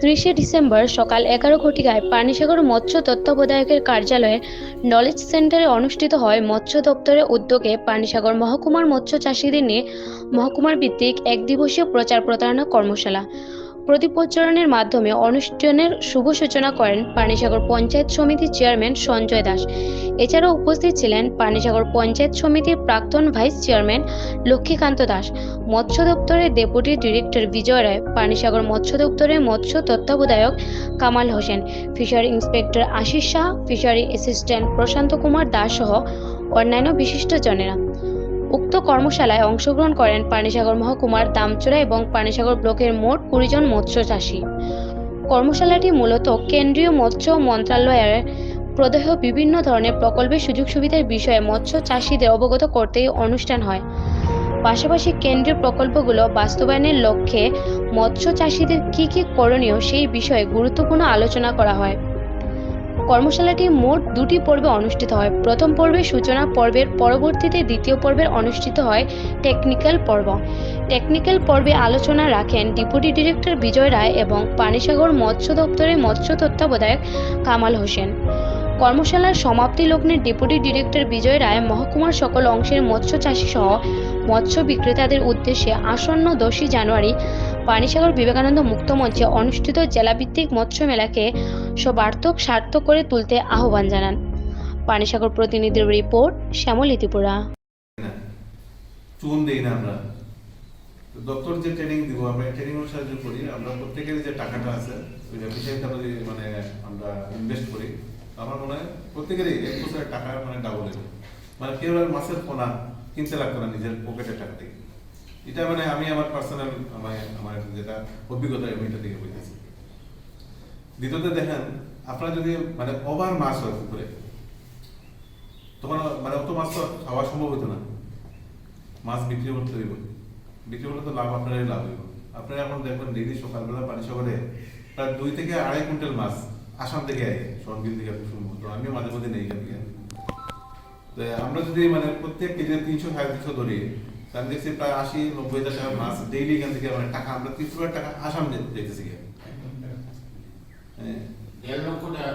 31শে December সকাল 11 ঘটিকায় পানিসাগর মৎস্য তত্ত্বাবধায়কের কার্যালয়ে নলেজ সেন্টারে অনুষ্ঠিত হয় মৎস্য দপ্তরের উদ্যোগে পানিসাগর মহকুমার মৎস্য চাষিদের নিয়ে মহকুমার ভিত্তিক এক দিবসীয় প্রচার প্রচারণা কর্মশালা। প্রদীপ প্রজ্বলনের মাধ্যমে অনুষ্ঠানের শুভ সূচনা করেন পানিসাগর পঞ্চায়েত সমিতির চেয়ারম্যান সঞ্জয় দাস। এছাড়াও উপস্থিত ছিলেন পানিসাগর পঞ্চায়েত সমিতির প্রাক্তন ভাইস চেয়ারম্যান লক্ষ্মীকান্ত দাস, মৎস্য দপ্তরের ডেপুটি ডিরেক্টর বিজয় রায়, পানিসাগর মৎস্য দপ্তরের মৎস্য তত্ত্বাবধায়ক Kamal Hossain, fishery inspector Ashish Shah, fishery assistant Prashanta Kumar Das সহ অন্যান্য বিশিষ্টজনেরা। উক্ত কর্মশালায় অংশগ্রহণ করেন পানিসাগর মহকুমার দামচড়া এবং পানিসাগর ব্লকের মোট 20 জন মৎস্য চাষী। কর্মশালাটি মূলত কেন্দ্রীয় মৎস্য মন্ত্রণালয়ের প্রদেহ বিভিন্ন ধরনের প্রকল্পের সুযোগ সুবিধার বিষয়ে মৎস্য চাষীদের অবগত করতে এই অনুষ্ঠান হয়। পাশাপাশি কেন্দ্রীয় প্রকল্পগুলো বাস্তবায়নের লক্ষ্যে মৎস্য চাষীদের কী কী করণীয় সেই বিষয়ে গুরুত্বপূর্ণ আলোচনা করা হয়। কর্মশালাটি মোট 2টি পর্বে অনুষ্ঠিত হয়। প্রথম পর্বে সূচনা পর্বের পরবর্তীতে দ্বিতীয় পর্বের অনুষ্ঠিত হয় টেকনিক্যাল পর্ব। টেকনিক্যাল পর্বে আলোচনা রাখেন ডেপুটি ডিরেক্টর বিজয় রায় এবং পানিসাগর মৎস্য দপ্তরের মৎস্য তত্ত্বাবধায়ক কামাল হোসেন। কর্মশালার সমাপ্তি লগ্নে ডেপুটি ডিরেক্টর বিজয় রায় মহকুমার সকল অংশের মৎস্য চাষী সহ মৎস্য বিক্রেতাদের উদ্দেশ্যে আসন্ন 10ই জানুয়ারি পানিসাগর বিবেকানন্দ মুক্ত মঞ্চে অনুষ্ঠিত জেলাভিত্তিক মৎস্য মেলাকে সবার্থক সার্থক করে তুলতে আহ্বান জানান। পানিসাগর প্রতিনিধির রিপোর্ট, শ্যামলী ত্রিপুরা। চুন দেই না আমরা দপ্তর যে ট্রেনিং দিব, আমরা ট্রেনিং এর সাহায্য করি। আমরা প্রত্যেকের যে টাকাটা আছে ওইটা বিশেষ ভাবে মানে আমরা ইনভেস্ট করি। আমার মনে হয় প্রত্যেকেরই 1 বছরের টাকা মানে ডাবল হবে। মানে কেউ আর মাছের পোনা কিনতে লাগতো না নিজের পকেটের টাকা থেকে। এটা মানে আমি আমার পার্সোনাল আমার যেটা অভিজ্ঞতা আমি এটা থেকে বলতেছি। দ্বিতীয়ত দেখেন, আপনারা যদি মানে ওভার মাছ হয় পুকুরে, তখন মানে অত মাছ তো খাওয়া সম্ভব হতো না। মাছ বিক্রি করতে হইব, বিক্রি করলে তো লাভ আপনারই লাভ হইব। আপনারা এখন দেখবেন ডেইলি সকালবেলা পানিসাগরে প্রায় 2 থেকে 2.5 কুইন্টাল মাছ আসাম থেকে আয়, সববিল থেকে সম্ভব। তো আমিও মাঝে মধ্যে নেই গেছি। তো আমরা যদি মানে প্রত্যেক কেজি 300-350 ধরি, আমি দেখছি প্রায় 80-90 হাজার টাকা মাছ ডেইলি এখান থেকে মানে টাকা আমরা 30 হাজার টাকা আসাম দেখতেছি। 1.5 লক্ষ টাকা,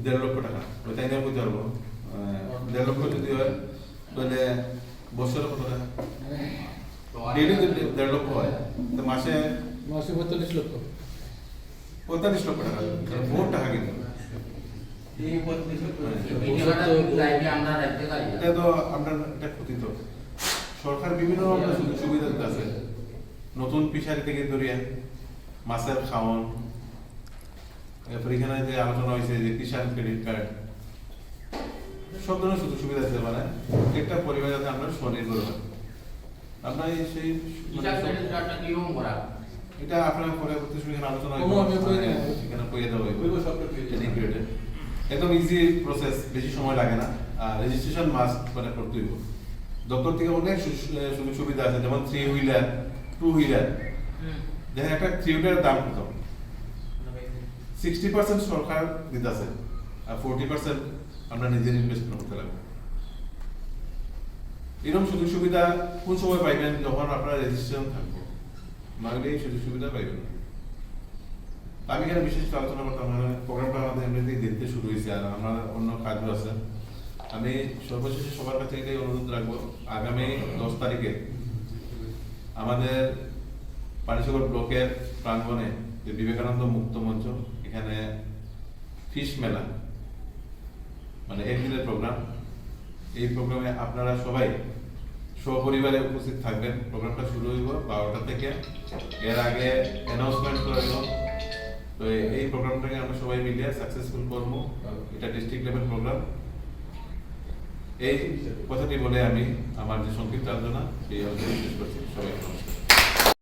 1.5 লক্ষ টাকা ওইটাই নিয়ে বুঝতে পারবো। 1.5 লক্ষ যদি হয় তাহলে বছরে কত টাকা? ডেইলি যদি 1.5 লক্ষ হয় তো মাসে 45 লক্ষ 45 লক্ষ টাকা, বহুত টাকা। কিন্তু এটা তো আপনার একটা ক্ষতি। তো সরকার বিভিন্ন সুযোগ সুবিধা আছে, নতুন ফিশারি থেকে ধরিয়ে মাছের খাওয়ান, এরপর এখানে যে আলোচনা হয়েছে যে কিষাণ ক্রেডিট কার্ড, সব ধরনের সুযোগ সুবিধা আছে। মানে একটা পরিবার যাতে আমরা স্বনির্ভর হয়। আমরা সেই এটা আপনার পরবর্তী সময়ে আলোচনা এখানে কইয়ে দেওয়া হবে। একদম ইজি প্রসেস, বেশি সময় লাগে না। আর রেজিস্ট্রেশন মাস্ট মানে করতে হইব। দপ্তর থেকে অনেক সুযোগ সুবিধা আছে, যেমন 3 হুইলার 2 হুইলার। দেখেন একটা 3 হুইলারের দাম কত? 60% সরকার দিতেছে আর 40% আমরা নিজের ইনভেস্টমেন্ট করতে লাগবে। এরকম সুযোগ সুবিধা কোন সময় পাইবেন? যখন আপনার রেজিস্ট্রেশন থাকবে, নাহলে এই সুযোগ সুবিধা পাইবেন না। আমি এখানে বিশেষ আলোচনা করতাম, প্রোগ্রামটা আমাদের এমনিতেই দেখতে শুরু হয়েছে আর আমার অন্য কাজও আছে। আমি সর্বশেষে সবার কাছে এটাই অনুরোধ রাখবো, আগামী 10 তারিখে আমাদের পানিসাগর ব্লকের প্রাঙ্গণে যে বিবেকানন্দ মুক্ত মঞ্চ, এখানে ফিশ মেলা মানে একদিনের প্রোগ্রাম। এই প্রোগ্রামে আপনারা সবাই সপরিবারে উপস্থিত থাকবেন। প্রোগ্রামটা শুরু হইব 12টা থেকে। এর আগে অ্যানাউন্সমেন্ট করা হইব। তো এই প্রোগ্রামটাকে আমরা সবাই মিলে সাকসেসফুল করব। এটা ডিস্ট্রিক্ট লেভেল প্রোগ্রাম। এই কথাটি বলে আমি আমার যে সংক্ষিপ্ত আলোচনা সেই আলোচনা শেষ করছি। সবাই নমস্কার।